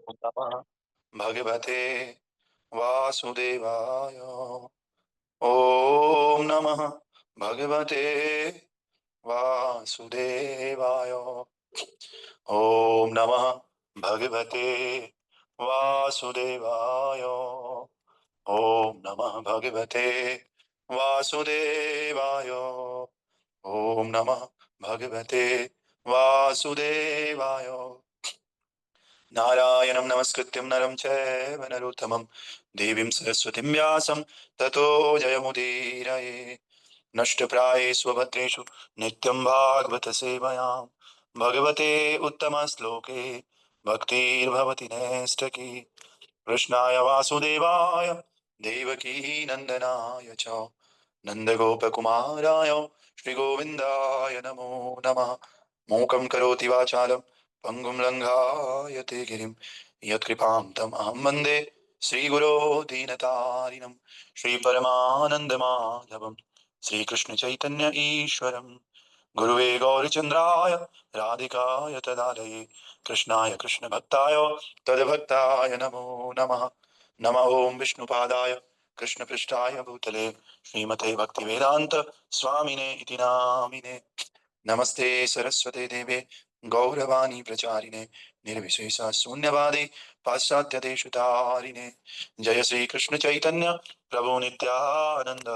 नमः भगवते वासुदेवाय। ओम नमः भगवते वासुदेवाय। ओम नमः भगवते वासुदेवाय। ओम नमः भगवते वासुदेवाय। ओम नमः भगवते वासुदेवाय। नारायणं नमस्कृत्यं नरं चैव नरोत्तमं देवीं सरस्वतीं व्यासं ततो जयमुदीरये। नष्टप्रायेषु भद्रेषु नित्यं भागवत सेवयां भगवते उत्तमश्लोके भक्तिर्भवति नैष्ठकी। कृष्णाय वासुदेवाय देवकी नन्दनाय च नन्दगोपकुमाराय श्रीगोविन्दाय नमो नमः। मूकं करोति वाचालं पङ्गुं लङ्घायते गिरिं यत्कृपां तम् अहं वन्दे श्रीगुरो दीनतारिणं श्रीपरमानन्दमाधवं श्रीकृष्णचैतन्य ईश्वरं गुरुवे गौरचन्द्राय राधिकाय तदालये कृष्णाय कृष्णभक्ताय तद्भक्ताय नमो नमः। नमः ओं विष्णुपादाय कृष्णपृष्ठाय भूतले श्रीमते भक्तिवेदान्त स्वामिने इति नामिने। नमस्ते सरस्वते देवे गौरवाणी प्रचारिणे निर्विशेष शून्यवादे पाश्चात्य देशतारिणे। जय श्री कृष्ण चैतन्य प्रभु नित्यानंद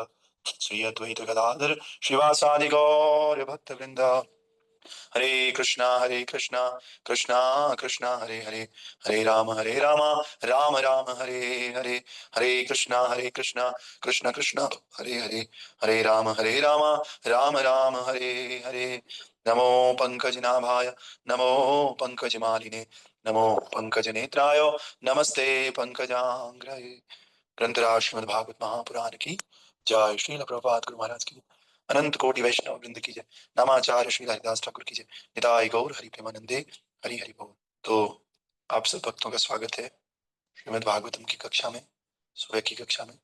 श्री अद्वैत गदाधर शिवासादि गौर भक्त वृंद। हरे कृष्णा कृष्णा कृष्णा हरे हरे, हरे राम राम राम हरे हरे। हरे कृष्णा कृष्णा कृष्णा हरे हरे, हरे राम राम राम हरे हरे। नमो पंकजनाभाय नमो पंकजमालिने नमो पंकजनेत्राय नमस्ते पंकजांग्रये। ग्रंथराज श्रीमद्भागवत महापुराण की जय। श्रील प्रभुपाद गुरु महाराज की अनंत कोटि वैष्णव वृंद की जय। नामाचार्य श्री हरिदास ठाकुर की जय। निताई गौर हरि प्रेमानंदे हरि हरि बोल। तो आप सब भक्तों का स्वागत है श्रीमद् भागवतम की कक्षा में। सुबह की कक्षा में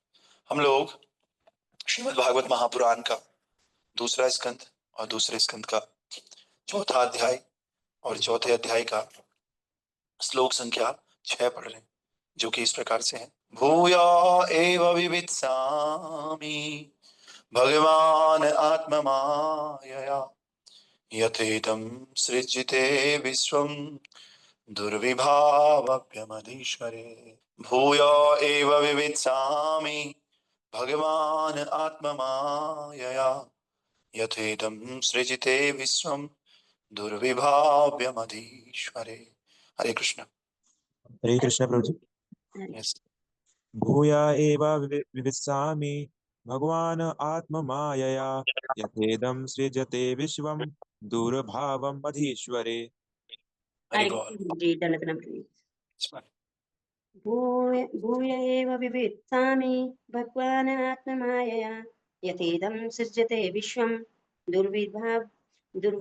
हम लोग श्रीमद् भागवत महापुराण का दूसरा स्कंद और दूसरे स्कंद का चौथा अध्याय और चौथे अध्याय का श्लोक संख्या 6 पढ़ रहे हैं, जो कि इस प्रकार से है। भूया एव विवित्सामि भगवान आत्ममायया यथेदं सृज्यते विश्वं दुर्विभावप्यमधीश्वरे। भूय एव विवित्सामि भगवान आत्ममायया यथेदं सृजते विश्वं दुर्विभाव्यमधीश्वरे। हरे कृष्ण। हरे कृष्ण प्रभु जी। यस। भूया एव विवित्सामि भगवान आत्ममायया यथेदं सृजते विश्वं दुर्भावम् अधीश्वरे। हरि बोल। भूय एव विवित्सामि भगवान् आत्ममायया यथेदं सृज्यते विश्वं दुर्विभाव्यम्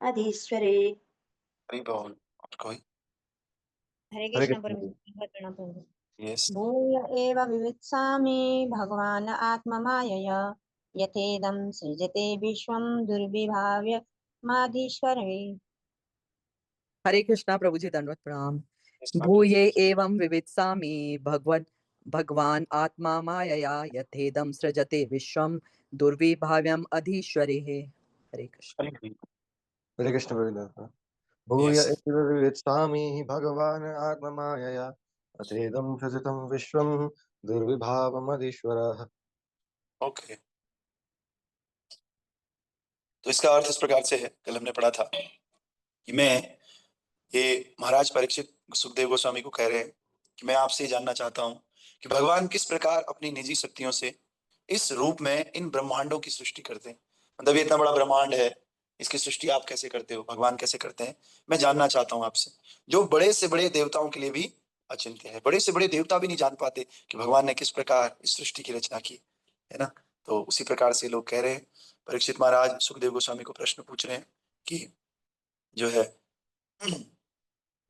अधीश्वरे। हरि बोल। और कोई? हरे हरे कृष्ण कृष्ण प्रभु। परम। यस। भूय एव विवित्सामि भगवान् आत्ममायया यथेदं सृजते विश्वं दुर्विभाव्य माधीश्वरे। हरे कृष्णा प्रभु जी, दंडवत प्रणाम। Yes, भूये एवं विवित्सामि भगवान आत्मा मायया यथेदं सृजते विश्वं दुर्विभाव्यम अधीश्वरे। हरे कृष्ण। हरे कृष्ण प्रभु। भूय Yes. एव विवित्सामि भगवान आत्ममायया यथेदं सृजतं विश्वं दुर्विभावमधीश्वरः। ओके, तो इसका अर्थ इस प्रकार से है। कल हमने पढ़ा था कि ये महाराज परीक्षित सुखदेव गोस्वामी को कह रहे हैं कि मैं आपसे जानना चाहता हूं कि भगवान किस प्रकार अपनी निजी शक्तियों से इस रूप में इन ब्रह्मांडों की सृष्टि करते हैं। मतलब ये इतना बड़ा ब्रह्मांड है, इसकी सृष्टि आप कैसे करते हो, भगवान कैसे करते हैं, मैं जानना चाहता हूं आपसे। जो बड़े से बड़े देवताओं के लिए भी अचिंत्य है। बड़े से बड़े देवता भी नहीं जान पाते कि भगवान ने किस प्रकार इस सृष्टि की रचना की है ना। तो उसी प्रकार से लोग कह रहे हैं, परीक्षित महाराज सुखदेव गोस्वामी को प्रश्न पूछ रहे हैं कि जो है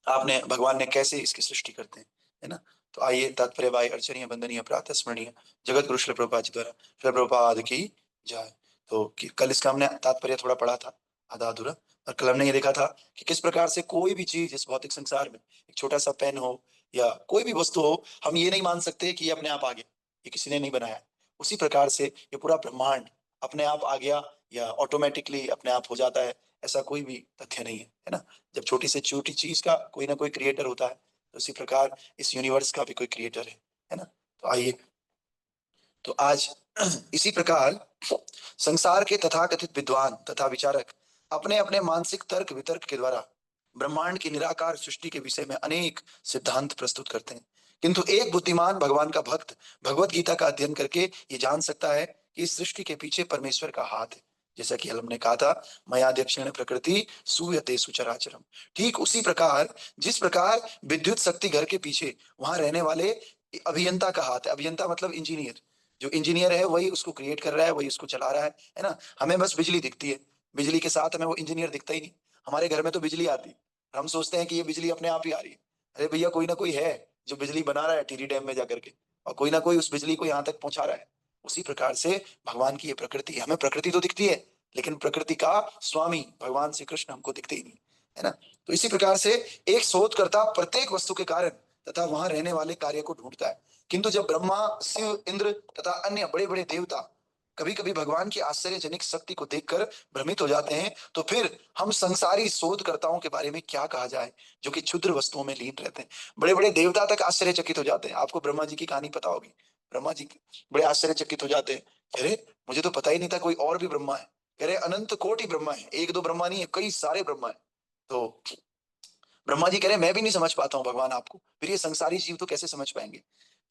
आपने भगवान ने कैसे इसकी सृष्टि करते हैं, है ना। तो आइए तात्पर्य वाय अर्चनीय वंदनीय प्रातः स्मरणीय जगत गुरु श्री प्रभुपाद जी द्वारा श्री प्रभुपाद की जय। तो कल इसका हमने तात्पर्य थोड़ा पढ़ा था, आधा अधूरा। और कलम ने ये देखा था कि किस प्रकार से कोई भी चीज इस भौतिक संसार में, एक छोटा सा पेन हो या कोई भी वस्तु हो, हम ये नहीं मान सकते कि ये अपने आप आ गया, ये किसी ने नहीं बनाया। उसी प्रकार से ये पूरा ब्रह्मांड अपने आप आ गया या ऑटोमेटिकली अपने आप हो जाता है, ऐसा कोई भी तथ्य नहीं है ना। जब छोटी से छोटी चीज का कोई ना कोई क्रिएटर होता है, तो उसी प्रकार इस यूनिवर्स का भी कोई क्रिएटर है ना। तो आइए, तो आज इसी प्रकार संसार के तथाकथित विद्वान तथा विचारक अपने अपने मानसिक तर्क वितर्क के द्वारा ब्रह्मांड की निराकार सृष्टि के विषय में अनेक सिद्धांत प्रस्तुत करते हैं, किंतु एक बुद्धिमान भगवान का भक्त भगवत गीता का अध्ययन करके ये जान सकता है कि इस सृष्टि के पीछे परमेश्वर का हाथ है। जैसा कि हमने कहा था, मया दक्षिण प्रकृति सूयते सुचराचरम। ठीक उसी प्रकार जिस प्रकार विद्युत शक्ति घर के पीछे वहां रहने वाले अभियंता का हाथ है। अभियंता मतलब इंजीनियर, जो इंजीनियर है वही उसको क्रिएट कर रहा है, वही उसको चला रहा है ना। हमें बस बिजली दिखती है, बिजली के साथ हमें वो इंजीनियर दिखता ही नहीं। हमारे घर में तो बिजली आती है, हम सोचते हैं कि ये बिजली अपने आप ही आ रही है। अरे भैया, कोई ना कोई है जो बिजली बना रहा है टिहरी डैम में जाकर के, और कोई ना कोई उस बिजली को यहाँ तक पहुंचा रहा है। उसी प्रकार से भगवान की ये प्रकृति है, हमें प्रकृति तो दिखती है, लेकिन प्रकृति का स्वामी भगवान श्री कृष्ण हमको दिखते ही नहीं, है ना। तो इसी प्रकार से एक शोधकर्ता प्रत्येक वस्तु के कारण तथा वहां रहने वाले कार्य को ढूंढता है, किंतु जब ब्रह्मा, शिव, इंद्र तथा अन्य बड़े बड़े देवता कभी कभी भगवान की आश्चर्यजनक शक्ति को देखकर भ्रमित हो जाते हैं, तो फिर हम संसारी शोधकर्ताओं के बारे में क्या कहा जाए जो कि क्षुद्र वस्तुओं में लीन रहते हैं। बड़े बड़े देवता तक आश्चर्यचकित हो जाते हैं। आपको ब्रह्मा जी की कहानी पता होगी, ब्रह्मा जी बड़े आश्चर्यचकित हो जाते हैं, कह रहे मुझे तो पता ही नहीं था कोई और भी ब्रह्मा है। कह रहे अनंत कोटि ब्रह्मा है, एक दो ब्रह्मा नहीं है, कई सारे ब्रह्मा है। तो ब्रह्मा जी कह रहे मैं भी नहीं समझ पाता हूँ भगवान आपको, फिर ये संसारी जीव तो कैसे समझ पाएंगे।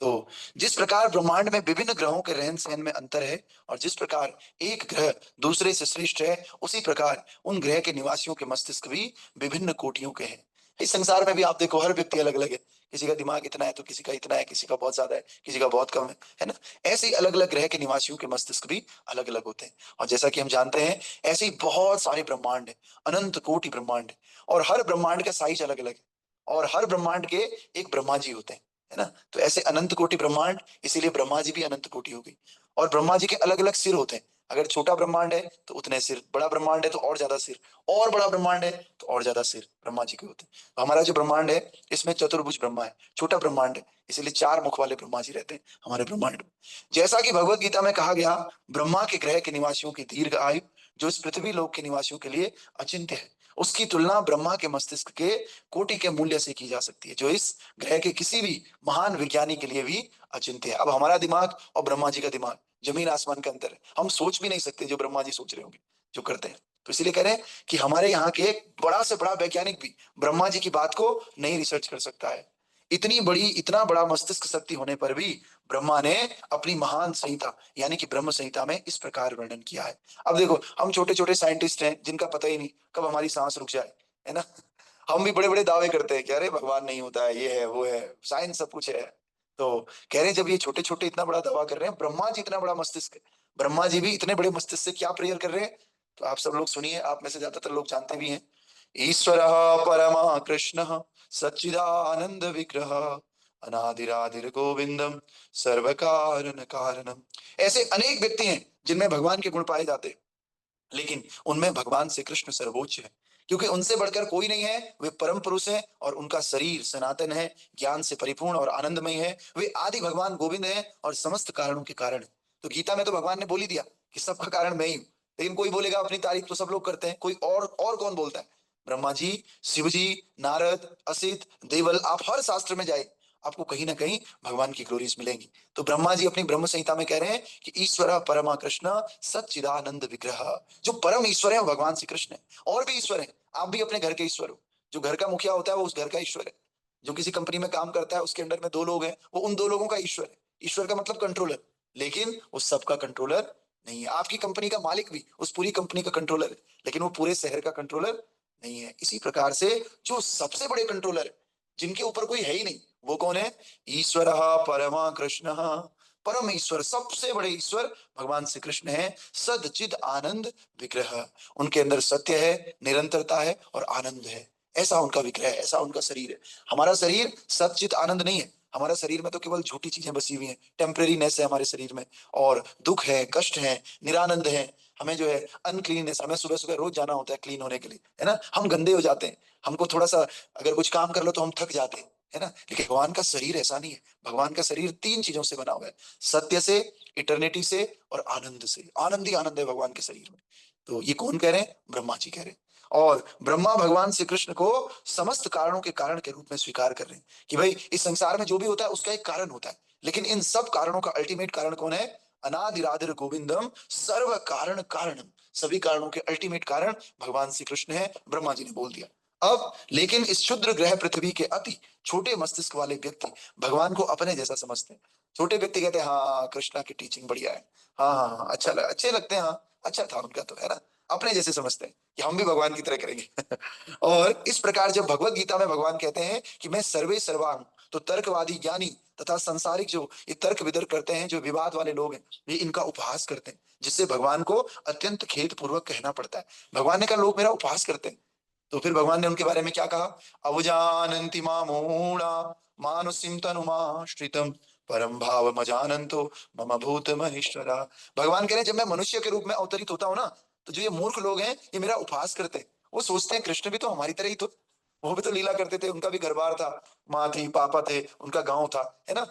तो जिस प्रकार ब्रह्मांड में विभिन्न ग्रहों के रहन सहन में अंतर है, और जिस प्रकार एक ग्रह दूसरे से श्रेष्ठ है, उसी प्रकार उन ग्रह के निवासियों के मस्तिष्क भी विभिन्न कोटियों के हैं। इस संसार में भी आप देखो, हर व्यक्ति अलग अलग है। किसी का दिमाग इतना है तो किसी का इतना है, किसी का बहुत ज्यादा है, किसी का बहुत कम है ना। ऐसे ही अलग अलग ग्रह के निवासियों के मस्तिष्क भी अलग अलग होते हैं। और जैसा कि हम जानते हैं, ऐसे ही बहुत सारे ब्रह्मांड है, अनंत कोटि ब्रह्मांड है, और हर ब्रह्मांड का साइज अलग अलग है, और हर ब्रह्मांड के एक ब्रह्मा जी होते हैं, है ना। तो ऐसे अनंत कोटि ब्रह्मांड, इसीलिए ब्रह्मा जी भी अनंत कोटि हो गई। और ब्रह्मा जी के अलग अलग सिर होते हैं। अगर छोटा ब्रह्मांड है तो उतने सिर, बड़ा ब्रह्मांड है तो और ज्यादा सिर, और बड़ा ब्रह्मांड है तो और ज्यादा सिर ब्रह्मा जी के होते हैं। तो हमारा जो ब्रह्मांड है, इसमें चतुर्भुज ब्रह्मा है, छोटा ब्रह्मांड है, इसीलिए चार मुख वाले ब्रह्मा जी रहते हैं हमारे ब्रह्मांड में। जैसा कि भगवत गीता में कहा गया, ब्रह्मा के ग्रह के निवासियों की दीर्घ आयु जो इस पृथ्वी लोक के निवासियों के लिए अचिंत्य है, उसकी तुलना ब्रह्मा के मस्तिष्क के कोटि के मूल्य से की जा सकती है, जो इस ग्रह के किसी भी महान विज्ञानी के लिए भी अचिंत्य है। अब हमारा दिमाग और ब्रह्मा जी का दिमाग जमीन आसमान का अंतर है। हम सोच भी नहीं सकते जो ब्रह्मा जी सोच रहे होंगे, जो करते हैं। तो इसीलिए कह रहे हैं कि हमारे यहाँ के एक बड़ा से बड़ा वैज्ञानिक भी ब्रह्मा जी की बात को नहीं रिसर्च कर सकता है। इतनी बड़ी, इतना बड़ा मस्तिष्क शक्ति होने पर भी ब्रह्मा ने अपनी महान संहिता यानी कि ब्रह्म संहिता में इस प्रकार वर्णन किया है। अब देखो, हम छोटे छोटे साइंटिस्ट हैं जिनका पता ही नहीं कब हमारी सांस रुक जाए, है ना। हम भी बड़े बड़े दावे करते हैं कि अरे भगवान नहीं होता है, ये है वो है, साइंस सब कुछ है। तो कह रहे हैं जब ये छोटे छोटे इतना बड़ा दावा कर रहे हैं, ब्रह्मा जी इतना बड़ा मस्तिष्क है, ब्रह्मा जी भी इतने बड़े मस्तिष्क से क्या प्रेयर कर रहे हैं, तो आप सब लोग सुनिए। आप में से ज्यादातर लोग जानते भी हैं। ईश्वर परमा कृष्ण सच्चिदानंद विग्रह अनादिरादिर गोविंदम सर्व कारण कारणम। ऐसे अनेक व्यक्ति हैं जिनमें भगवान के गुण पाए जाते हैं, लेकिन उनमें भगवान श्री कृष्ण सर्वोच्च है, क्योंकि उनसे बढ़कर कोई नहीं है। वे परम पुरुष हैं और उनका शरीर सनातन है, ज्ञान से परिपूर्ण और आनंदमय है। वे आदि भगवान गोविंद हैं और समस्त कारणों के कारण है। तो गीता में तो भगवान ने बोल ही दिया कि सबका कारण मैं ही हूं, लेकिन कोई बोलेगा अपनी तारीफ तो सब लोग करते हैं, कोई और कौन बोलता है? ब्रह्मा जी, शिव जी, नारद, असित, देवल, आप हर शास्त्र में जाए, आपको कहीं ना कहीं भगवान की ग्लोरीज मिलेंगी। तो ब्रह्मा जी अपनी ब्रह्म संहिता में कह रहे हैं कि ईश्वर परमा कृष्ण सच्चिदानंद विग्रह, जो परम ईश्वर है वो भगवान श्री कृष्ण है। और भी ईश्वर है, आप भी अपने घर के ईश्वर हो। जो घर का मुखिया होता है वो उस घर का ईश्वर है। जो किसी कंपनी में काम करता है, उसके अंडर में दो लोग हैं, वो उन दो लोगों का ईश्वर है। ईश्वर का मतलब कंट्रोलर, लेकिन उस सबका कंट्रोलर नहीं है। आपकी कंपनी का मालिक भी उस पूरी कंपनी का कंट्रोलर है, लेकिन वो पूरे शहर का कंट्रोलर नहीं है। इसी प्रकार से जो सबसे बड़े कंट्रोलर है, जिनके ऊपर कोई है ही नहीं, वो कौन है? ईश्वर परमा कृष्ण, परम ईश्वर, सबसे बड़े ईश्वर भगवान श्री कृष्ण है। सदचिद आनंद विग्रह, उनके अंदर सत्य है, निरंतरता है और आनंद है। ऐसा उनका विग्रह है, ऐसा उनका शरीर है। हमारा शरीर सच्चित आनंद नहीं है। हमारा शरीर में तो केवल झूठी चीजें बसी हुई हैं, टेम्परेरीनेस है हमारे शरीर में, और दुख है, कष्ट है, निरानंद है। हमें जो है अनक्लीननेस, हमें सुबह सुबह रोज जाना होता है क्लीन होने के लिए, है ना, हम गंदे हो जाते हैं, हमको थोड़ा सा अगर कुछ काम कर लो तो हम थक जाते हैं, है ना। लेकिन भगवान का शरीर ऐसा नहीं है। भगवान का शरीर 3 चीजों से बना हुआ है, सत्य से, इटर्निटी से और आनंद से। आनंद ही आनंद है भगवान के शरीर में। तो ये कौन कह रहे हैं? ब्रह्मा जी कह रहे हैं। और ब्रह्मा भगवान श्री कृष्ण को समस्त कारणों के कारण के रूप में स्वीकार कर रहे हैं कि भाई इस संसार में जो भी होता है उसका एक कारण होता है, लेकिन इन सब कारणों का अल्टीमेट कारण कौन है? अनादिरादिर गोविंदम सर्व कारण कारणम। सभी कारणों के अल्टीमेट कारण भगवान श्री कृष्ण है, ब्रह्मा जी ने बोल दिया। अब लेकिन इस क्षुद्र ग्रह पृथ्वी के अति छोटे मस्तिष्क वाले व्यक्ति भगवान को अपने जैसा समझते हैं। छोटे व्यक्ति कहते हैं हाँ कृष्णा की टीचिंग बढ़िया है, हाँ हाँ हाँ अच्छे लगते हैं, हाँ अच्छा था उनका तो, है ना, अपने जैसे समझते हैं कि हम भी भगवान की तरह करेंगे। और इस प्रकार जब भगवत गीता में भगवान कहते हैं कि मैं सर्वे सर्वा हूं, तो तर्कवादी ज्ञानी तथा संसारिक जो ये तर्क वितर्क करते हैं, जो विवाद वाले लोग हैं, ये इनका उपहास करते हैं, जिससे भगवान को अत्यंत खेद पूर्वक कहना पड़ता है। भगवान ने कहा लोग मेरा उपहास करते हैं। तो फिर भगवान ने उनके बारे में क्या कहा? अवजानन्ति मामूढ़ा मानुषिं तनुमाश्रितम् परम भाव मजानन्तो मम भूत महेश्वरा। भगवान कह रहे हैं जब मैं मनुष्य के रूप में अवतरित होता हूं ना, तो जो ये मूर्ख लोग हैं ये मेरा उपहास करते हैं। वो सोचते हैं कृष्ण भी तो हमारी तरह ही तो, वो भी तो लीला करते थे, उनका भी घर बार था, माँ थी पापा थे, उनका गांव था, है ना।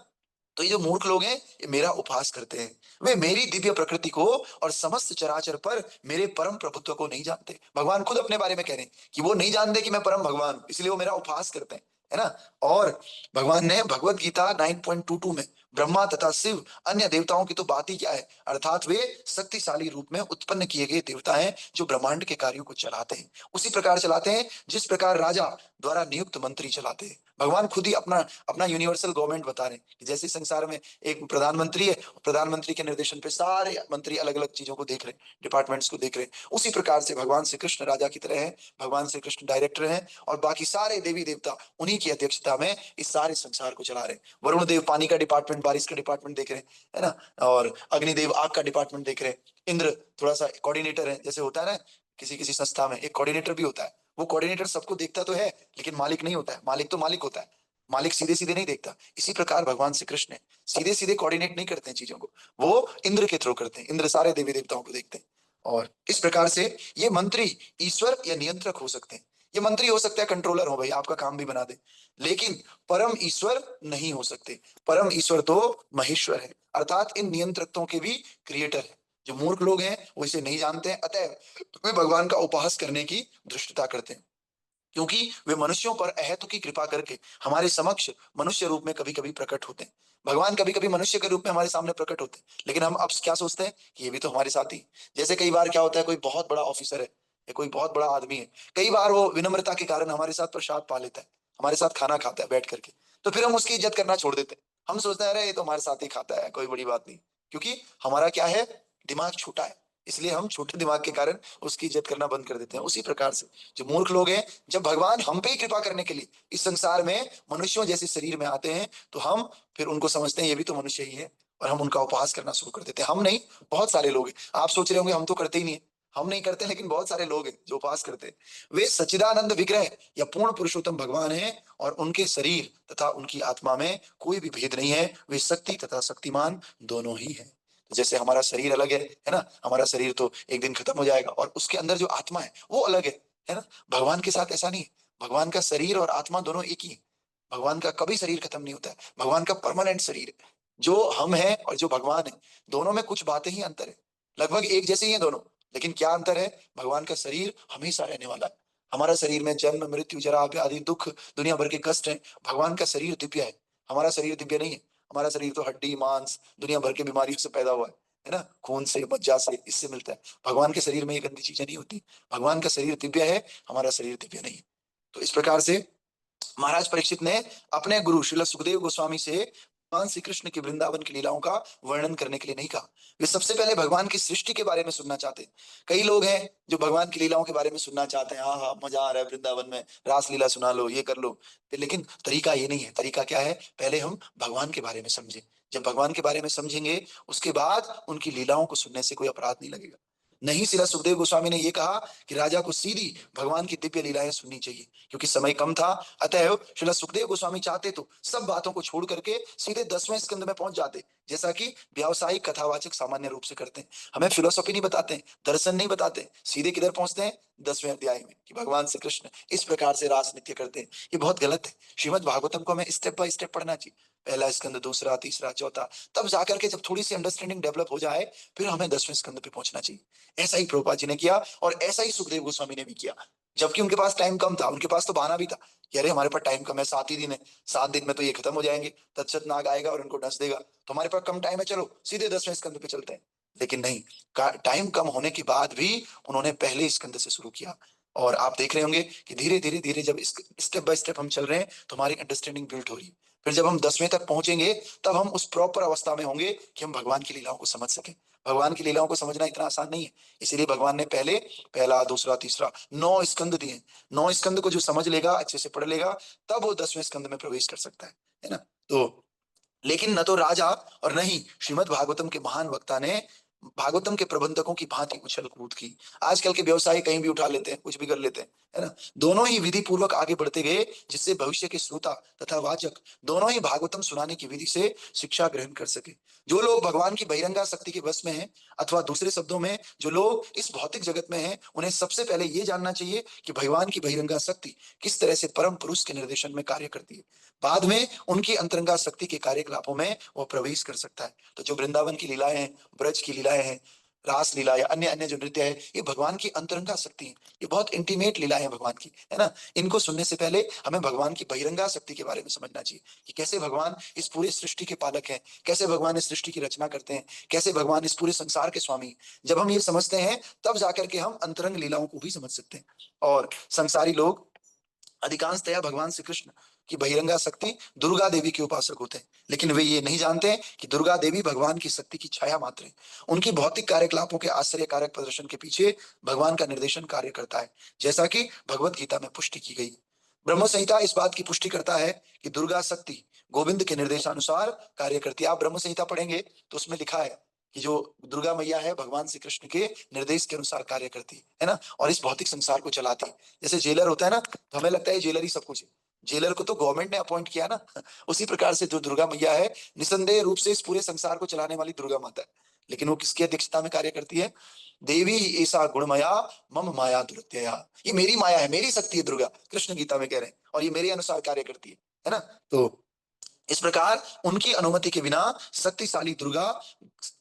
तो ये जो मूर्ख लोग हैं ये मेरा उपहास करते हैं, वे मेरी दिव्य प्रकृति को और समस्त चराचर पर मेरे परम प्रभुत्व को नहीं जानते। भगवान खुद अपने बारे में कह रहे हैं कि वो नहीं जानते कि मैं परम भगवान हूं, इसलिए वो मेरा उपहास करते हैं, है ना। और भगवान ने भगवत गीता 9.22 में ब्रह्मा तथा शिव अन्य देवताओं की तो बात ही क्या है, अर्थात वे शक्तिशाली रूप में उत्पन्न किए गए देवता हैं जो ब्रह्मांड के कार्यों को चलाते हैं, उसी प्रकार चलाते हैं जिस प्रकार राजा द्वारा नियुक्त मंत्री चलाते हैं। भगवान खुद ही अपना अपना यूनिवर्सल गवर्नमेंट बता रहे हैं कि जैसे संसार में एक प्रधानमंत्री है, प्रधानमंत्री के निर्देशन पे सारे मंत्री अलग अलग चीजों को देख रहे हैं, डिपार्टमेंट्स को देख रहे हैं, उसी प्रकार से भगवान श्री कृष्ण राजा की तरह है, भगवान श्री कृष्ण डायरेक्टर हैं और बाकी सारे देवी देवता उन्हीं की अध्यक्षता में इस सारे संसार को चला रहे हैं। वरुण देव पानी का डिपार्टमेंट, बारिश का डिपार्टमेंट देख रहे हैं, है ना, और अग्निदेव आग का डिपार्टमेंट देख रहे हैं। इंद्र थोड़ा सा कोऑर्डिनेटर है, जैसे होता है ना किसी किसी संस्था में एक कोऑर्डिनेटर भी होता है, वो कोऑर्डिनेटर सबको देखता तो है लेकिन मालिक नहीं होता है, मालिक तो मालिक होता है, मालिक सीधे सीधे नहीं देखता। इसी प्रकार भगवान श्री कृष्ण सीधे सीधे कोऑर्डिनेट नहीं करते हैं चीजों को, वो इंद्र के थ्रू करते हैं, इंद्र सारे देवी देवताओं को देखते हैं। और इस प्रकार से ये मंत्री ईश्वर या नियंत्रक हो सकते हैं। ये मंत्री हो सकता है कंट्रोलर हो, भाई आपका काम भी बना दे, लेकिन परम ईश्वर नहीं हो सकते। परम ईश्वर तो महेश्वर है, अर्थात इन नियंत्रकों के भी क्रिएटर है। जो मूर्ख लोग हैं वो इसे नहीं जानते हैं, अतः वे भगवान का उपहास करने की धृष्टता करते हैं, क्योंकि वे मनुष्यों पर अहेतु की कृपा करके हमारे समक्ष मनुष्य रूप में कभी कभी प्रकट होते हैं। भगवान कभी कभी मनुष्य के रूप में हमारे सामने प्रकट होते हैं, लेकिन हम अब क्या सोचते हैं कि ये भी तो हमारे साथ ही। जैसे कई बार क्या होता है, कोई बहुत बड़ा ऑफिसर है या कोई बहुत बड़ा आदमी है, कई बार वो विनम्रता के कारण हमारे साथ प्रसाद पा लेता है, हमारे साथ खाना खाता है बैठ करके, तो फिर हम उसकी इज्जत करना छोड़ देते हैं। हम सोचते हैं अरे ये तो हमारे साथ ही खाता है, कोई बड़ी बात नहीं, क्योंकि हमारा क्या है, दिमाग छोटा है, इसलिए हम छोटे दिमाग के कारण उसकी इज्जत करना बंद कर देते हैं। उसी प्रकार से जो मूर्ख लोग हैं, जब भगवान हम पे ही कृपा करने के लिए इस संसार में मनुष्यों जैसे शरीर में आते हैं, तो हम फिर उनको समझते हैं ये भी तो मनुष्य ही है, और हम उनका उपहास करना शुरू कर देते हैं। हम नहीं, बहुत सारे लोग हैं। आप सोच रहे होंगे हम तो करते ही नहीं है, हम नहीं करते, लेकिन बहुत सारे लोग हैं जो उपहास करते हैं। वे सच्चिदानंद विग्रह या पूर्ण पुरुषोत्तम भगवान हैं, और उनके शरीर तथा उनकी आत्मा में कोई भी भेद नहीं है, वे शक्ति तथा शक्तिमान दोनों ही है। जैसे हमारा शरीर अलग है ना, हमारा शरीर तो एक दिन खत्म हो जाएगा, और उसके अंदर जो आत्मा है वो अलग है ना। भगवान के साथ ऐसा नहीं है, भगवान का शरीर और आत्मा दोनों एक ही है। भगवान का कभी शरीर खत्म नहीं होता है, भगवान का परमानेंट शरीर है। जो हम हैं और जो भगवान है, दोनों में कुछ बातें ही अंतर है, लगभग एक जैसे ही है दोनों, लेकिन क्या अंतर है, भगवान का शरीर हमेशा रहने वाला है। हमारा शरीर में जन्म मृत्यु जरा व्याधि दुख दुनिया भर के कष्ट हैं, भगवान का शरीर दिव्य है, हमारा शरीर दिव्य नहीं है। हमारा शरीर तो हड्डी मांस दुनिया भर की बीमारियों से पैदा हुआ है ना, खून से मज्जा से इससे मिलता है। भगवान के शरीर में ये गंदी चीजें नहीं होती, भगवान का शरीर दिव्य है, हमारा शरीर दिव्य नहीं है। तो इस प्रकार से महाराज परीक्षित ने अपने गुरु श्रील सुखदेव गोस्वामी से भगवान श्री कृष्ण की वृंदावन की लीलाओं का वर्णन करने के लिए नहीं कहा। वे सबसे पहले भगवान की सृष्टि के बारे में सुनना चाहते हैं। कई लोग हैं जो भगवान की लीलाओं के बारे में सुनना चाहते हैं, हाँ हाँ मजा आ रहा है वृंदावन में, रास लीला सुना लो, ये कर लो, लेकिन तरीका ये नहीं है। तरीका क्या है, पहले हम भगवान के बारे में समझें। जब भगवान के बारे में समझेंगे उसके बाद उनकी लीलाओं को सुनने से कोई अपराध नहीं लगेगा। नहीं, श्रीला सुखदेव गोस्वामी ने यह कहा कि राजा को सीधी भगवान की दिव्य लीलाएं सुननी चाहिए, क्योंकि समय कम था। अतः श्रीला सुखदेव गोस्वामी चाहते तो सब बातों को छोड़ करके सीधे 10वें स्कंद में पहुंच जाते, जैसा कि व्यावसायिक कथावाचक सामान्य रूप से करते हैं। हमें फिलोसॉफी नहीं बताते हैं, दर्शन नहीं बताते, सीधे किधर पहुंचते हैं 10वें अध्याय में, कि भगवान श्री कृष्ण इस प्रकार से रास नृत्य करते हैं। ये बहुत गलत है। श्रीमद् भागवतम को हमें स्टेप बाय स्टेप पढ़ना चाहिए, पहला स्कंद, दूसरा, तीसरा, चौथा, तब जाकर के जब थोड़ी सी अंडरस्टैंडिंग डेवलप हो जाए फिर हमें 10वें स्कंद पे पहुंचना चाहिए। ऐसा ही प्रभुपाद जी ने किया और ऐसा ही सुखदेव गोस्वामी ने भी किया, जबकि उनके पास टाइम कम था। उनके पास तो बहाना भी था कि अरे हमारे पास टाइम कम है, 7 ही दिन है, 7 दिन में तो ये खत्म हो जाएंगे, तत्सत नाग आएगा और उनको डस देगा, तो हमारे पास कम टाइम है, चलो सीधे 10वें स्कंद पे चलते हैं। लेकिन नहीं, टाइम कम होने के बाद भी उन्होंने पहले स्कंद से शुरू किया। और आप देख रहे होंगे कि धीरे धीरे धीरे जब स्टेप बाय स्टेप हम चल रहे हैं तो हमारी अंडरस्टैंडिंग बिल्ड हो रही है। फिर जब हम 10वें तक पहुंचेंगे तब हम उस प्रॉपर अवस्था में होंगे कि हम भगवान की लीलाओं को समझ सकें। भगवान की लीलाओं को समझना इतना आसान नहीं है, इसीलिए भगवान ने पहले पहला, दूसरा, तीसरा 9 स्कंद दिए। 9 स्कंद को जो समझ लेगा, अच्छे से पढ़ लेगा, तब वो 10वें स्कंद में प्रवेश कर सकता है ना। तो लेकिन न तो राजा और न ही श्रीमद् भागवतम के महान वक्ता ने भागवतम के प्रबंधकों की भांति उछल कूद की। आजकल के व्यवसायी कहीं भी उठा लेते हैं, कुछ भी कर लेते हैं, है ना। दोनों ही विधि पूर्वक आगे बढ़ते गए, जिससे भविष्य के श्रोता तथा वाचक दोनों ही भागवतम सुनाने की विधि से शिक्षा ग्रहण कर सके। जो लोग भगवान की बहिरंगा शक्ति के वश में हैं, अथवा दूसरे शब्दों में जो लोग इस भौतिक जगत में हैं, उन्हें सबसे पहले ये जानना चाहिए कि भगवान की बहिरंगा शक्ति किस तरह से परम पुरुष के निर्देशन में कार्य करती है। बाद में उनकी अंतरंगा शक्ति के कार्यकलापों में वो प्रवेश कर सकता है। तो जो वृंदावन की लीलाएं हैं, ब्रज की लीलाएं हैं, रास लीला या अन्य अन्य जो नृत्य है, ये भगवान की अंतरंगा शक्ति है। ये बहुत इंटीमेट लीलाएं हैं भगवान की, है ना। इनको सुनने से पहले हमें भगवान की बहिरंगा शक्ति के बारे में समझना चाहिए कि कैसे भगवान इस पूरे सृष्टि के पालक हैं, कैसे भगवान इस सृष्टि की रचना करते हैं, कैसे भगवान इस पूरे संसार के स्वामी हैं। जब हम ये समझते हैं तब जाकर के हम अंतरंग लीलाओं को भी समझ सकते हैं। और संसारी लोग अधिकांशतया भगवान श्री कृष्ण की बहिरंगा शक्ति दुर्गा देवी के उपासक होते हैं, लेकिन वे ये नहीं जानते कि दुर्गा देवी भगवान की शक्ति की छाया मात्र है। उनकी भौतिक कार्यकलापों के आश्चर्यकारक प्रदर्शन के पीछे भगवान का निर्देशन कार्य करता है, जैसा कि भगवत गीता में पुष्टि की गई। ब्रह्म संहिता इस बात की पुष्टि करता है कि दुर्गा शक्ति गोविंद के निर्देशानुसार कार्य करती है। आप ब्रह्म संहिता पढ़ेंगे तो उसमें लिखा है कि जो दुर्गा मैया है भगवान श्री कृष्ण के निर्देश के अनुसार कार्य करती है ना, और इस भौतिक संसार को चलाती है। जैसे जेलर होता है ना, तो हमें लगता है जेलर ही सब कुछ है, जेलर को तो गवर्नमेंट ने अपॉइंट किया ना। उसी प्रकार से जो दुर्गा मैया है, निसंदेह रूप से इस पूरे संसार को चलाने वाली दुर्गा माता है। लेकिन वो किसकी अध्यक्षता में कार्य करती है? देवी ऐसा गुणमया मम माया दुरत्यया, ये मेरी माया है, मेरी शक्ति है दुर्गा, कृष्ण गीता में कह रहे हैं, और ये मेरे अनुसार कार्य करती है ना। तो इस प्रकार उनकी अनुमति के बिना शक्तिशाली दुर्गा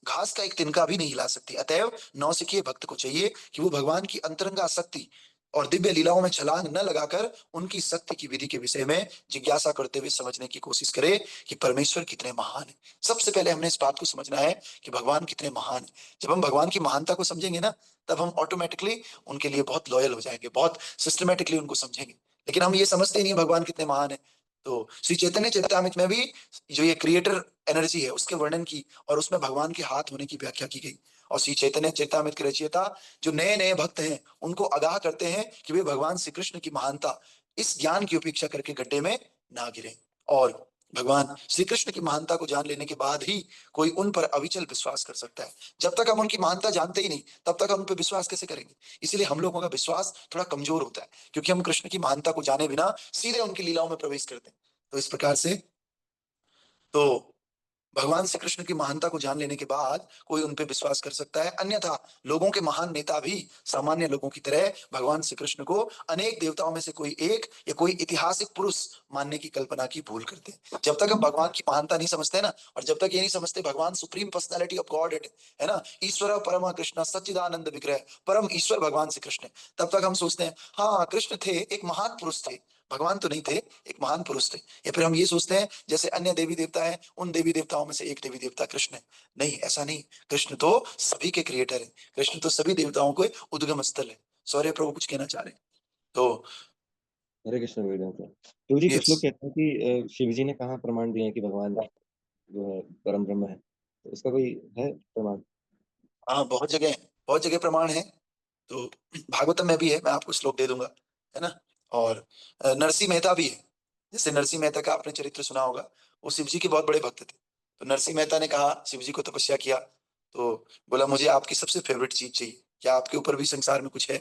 घास का एक तिनका भी नहीं हिला सकती। अतएव नौसिखिए भक्त को चाहिए कि वो भगवान की अंतरंगा शक्ति और दिव्य लीलाओं में छलांग न लगाकर उनकी शक्ति की विधि के विषय में जिज्ञासा करते हुए समझने की कोशिश करे कि परमेश्वर कितने महान है। सबसे पहले हमने इस बात को समझना है कि भगवान कितने महान है। जब हम भगवान की महानता को समझेंगे ना, तब हम ऑटोमेटिकली उनके लिए बहुत लॉयल हो जाएंगे, बहुत सिस्टमेटिकली उनको समझेंगे। लेकिन हम ये समझते ही नहीं भगवान कितने महान है। तो श्री चैतन्य चरितामृत में भी जो ये क्रिएटर एनर्जी है उसके वर्णन की और उसमें भगवान के हाथ होने की व्याख्या की गई। और श्री चैतन्य चरितामृत के रचयिता जो नए नए भक्त हैं उनको आगाह करते हैं कि वे भगवान श्री कृष्ण की महानता इस ज्ञान की उपेक्षा करके गड्ढे में ना गिरे। और भगवान श्री कृष्ण की महानता को जान लेने के बाद ही कोई उन पर अविचल विश्वास कर सकता है। जब तक हम उनकी महानता जानते ही नहीं तब तक हम उन पर विश्वास कैसे करेंगे? इसीलिए हम लोगों का विश्वास थोड़ा कमजोर होता है, क्योंकि हम कृष्ण की महानता को जाने बिना सीधे उनकी लीलाओं में प्रवेश करते हैं। तो इस प्रकार से तो भगवान श्री कृष्ण की महानता को जान लेने के बाद कोई उन पे विश्वास कर सकता है। अन्यथा लोगों के महान नेता भी सामान्य लोगों की तरह भगवान श्री कृष्ण को अनेक देवताओं में से कोई एक या कोई ऐतिहासिक पुरुष मानने की कल्पना की भूल करते हैं। जब तक हम भगवान की महानता नहीं समझते ना, और जब तक ये नहीं समझते भगवान सुप्रीम पर्सनैलिटी ऑफ गॉड है ना, ईश्वर परम कृष्ण सच्चिदानंद विग्रह परम ईश्वर भगवान श्री कृष्ण, तब तक हम सोचते हैं हाँ कृष्ण थे, एक महान पुरुष थे, भगवान तो नहीं थे, एक महान पुरुष थे। या फिर हम ये सोचते हैं जैसे अन्य देवी देवता हैं, उन देवी देवताओं में से एक देवी देवता कृष्ण है। नहीं, ऐसा नहीं। कृष्ण तो सभी के क्रिएटर है, कृष्ण तो सभी देवताओं के उद्गम स्थल है। सौर्य प्रभु कुछ कहना चाह रहे हैं तो? हरे कृष्ण वेदांत तो जी, कुछ यस, लोग कहते हैं कि शिव जी ने कहाँ प्रमाण दिए हैं कि भगवान जो है परम ब्रह्म है, तो इसका कोई है प्रमाण? हाँ, बहुत जगह प्रमाण है। तो भागवतम में भी है, मैं आपको श्लोक दे दूंगा, है ना। और नरसिंह मेहता भी है। जैसे नरसिंह मेहता का आपने चरित्र सुना होगा, वो शिव जी के बहुत बड़े भक्त थे। तो नरसिंह मेहता ने कहा, शिव जी को तपस्या किया तो बोला मुझे आपकी सबसे फेवरेट चीज चाहिए, क्या आपके ऊपर भी संसार में कुछ है?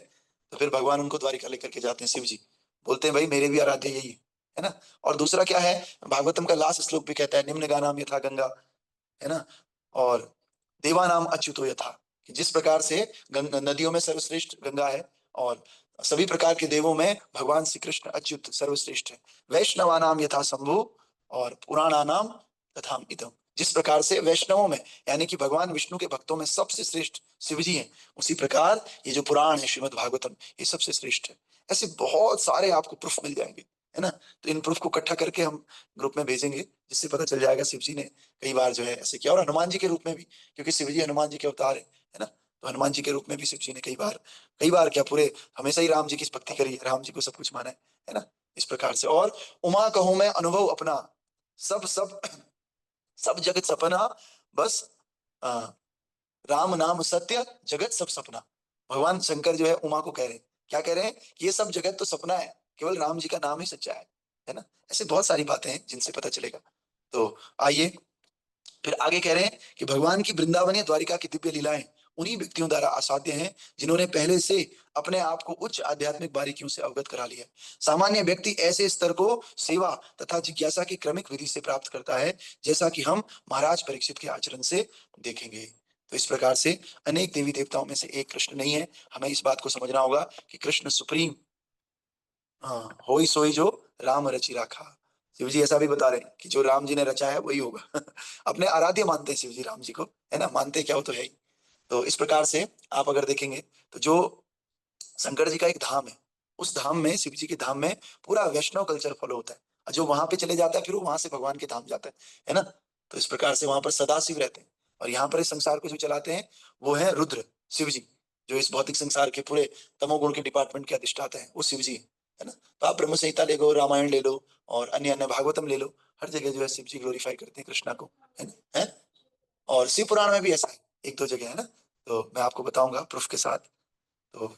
तो फिर भगवान उनको द्वारिका लेकर के जाते हैं शिव जी, बोलते हैं भाई मेरे भी आराध्य यही है ना। और दूसरा क्या है, भागवतम का लास्ट श्लोक भी कहता है निम्न गानाम यथा गंगा, है ना। और देवानाम अच्युतो यथा, कि जिस प्रकार से नदियों में सर्वश्रेष्ठ गंगा है, और सभी प्रकार के देवों में भगवान श्री कृष्ण अच्युत सर्वश्रेष्ठ है। वैष्णवानाम यथा शंभु, और पुराणानाम तथा इदम, जिस प्रकार से वैष्णवों में यानी कि भगवान विष्णु के भक्तों में सबसे श्रेष्ठ शिव जी हैं, उसी प्रकार ये जो पुराण है श्रीमद् भागवतम, ये सबसे श्रेष्ठ है। ऐसे बहुत सारे आपको प्रूफ मिल जाएंगे, है ना। तो इन प्रूफ को इकट्ठा करके हम ग्रुप में भेजेंगे, जिससे पता चल जाएगा शिव जी ने कई बार जो है ऐसे किया, और हनुमान जी के रूप में भी, क्योंकि शिव जी हनुमान जी के अवतार है ना। तो हनुमान जी के रूप में भी शिव जी ने कई बार क्या, पूरे हमेशा ही राम जी की भक्ति करी है, राम जी को सब कुछ माना है ना। इस प्रकार से, और उमा कहूं मैं अनुभव अपना, सब सब सब जगत सपना, बस आ, राम नाम सत्य, जगत सब सपना। भगवान शंकर जो है उमा को कह रहे हैं, क्या कह रहे हैं कि ये सब जगत तो सपना है, केवल राम जी का नाम ही सच्चा है ना। ऐसे बहुत सारी बातें हैं जिनसे पता चलेगा। तो आइए फिर आगे कह रहे हैं कि भगवान की वृंदावन या द्वारिका की दिव्य लीलाएं उन्हीं व्यक्तियों द्वारा आसाध्य हैं जिन्होंने पहले से अपने आप को उच्च आध्यात्मिक बारीकियों से अवगत करा लिया। सामान्य व्यक्ति ऐसे स्तर को सेवा तथा जिज्ञासा की क्रमिक विधि से प्राप्त करता है, जैसा कि हम महाराज परीक्षित के आचरण से देखेंगे। तो इस प्रकार से अनेक देवी देवताओं में से एक कृष्ण नहीं है, हमें इस बात को समझना होगा कि कृष्ण सुप्रीम, हाँ, होई सोई जो राम रचि राखा। शिव जी ऐसा भी बता रहे हैं कि जो राम जी ने रचा है वही होगा। अपने आराध्य मानते हैं शिव जी राम जी को, है ना, मानते क्या हो तो है ही। तो इस प्रकार से आप अगर देखेंगे तो जो शंकर जी का एक धाम है, उस धाम में, शिव जी के धाम में पूरा वैष्णव कल्चर फॉलो होता है, और जो वहां पे चले जाता है फिर वो वहां से भगवान के धाम जाता है ना। तो इस प्रकार से वहां पर सदा शिव रहते हैं, और यहाँ पर इस संसार को जो चलाते हैं वो है रुद्र शिव जी, जो इस भौतिक संसार के पूरे तमोगुण के डिपार्टमेंट के अधिष्ठाता है, वो शिव जी है ना। तो आप ब्रह्म संहिता ले लो, रामायण ले लो, और अन्य अन्य भागवतम ले लो, हर जगह जो है शिव जी ग्लोरीफाई करते हैं कृष्णा को, है ना, है। और शिव पुराण में भी ऐसा है, एक दो जगह है ना। तो मैं आपको बताऊंगा प्रूफ के साथ। तो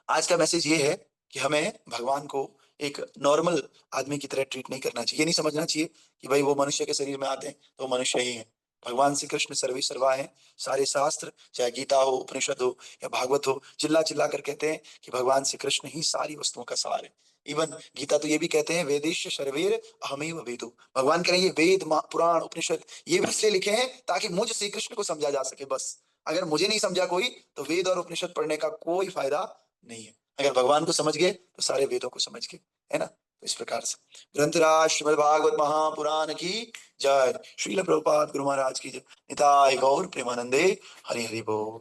आज का मैसेज ये है कि हमें भगवान को एक नॉर्मल आदमी की तरह ट्रीट नहीं करना चाहिए। ये नहीं समझना चाहिए कि भाई वो मनुष्य के शरीर में आते हैं तो मनुष्य ही है। भगवान श्री कृष्ण सर्वे सर्वा है। सारे शास्त्र, चाहे गीता हो, उपनिषद हो या भागवत हो, चिल्ला चिल्ला कर कहते हैं कि भगवान श्री कृष्ण ही सारी वस्तुओं का सार है। इवन गीता तो ये भी कहते हैं वेदेश सर्वेर अहमेव वेदो। भगवान कह रहे हैं ये वेद, पुराण, उपनिषद ये भी इसलिए लिखे हैं ताकि मुझ श्री कृष्ण को समझा जा सके बस। अगर मुझे नहीं समझा कोई तो वेद और उपनिषद पढ़ने का कोई फायदा नहीं है। अगर भगवान को समझ गए तो सारे वेदों को समझ गए, है ना। तो इस प्रकार से ग्रंथराज श्रीमद् भागवत महापुराण की जय। श्रील प्रभुपाद गुरु महाराज की जय। निताय गौर प्रेमानंदे। हरि हरि बोल।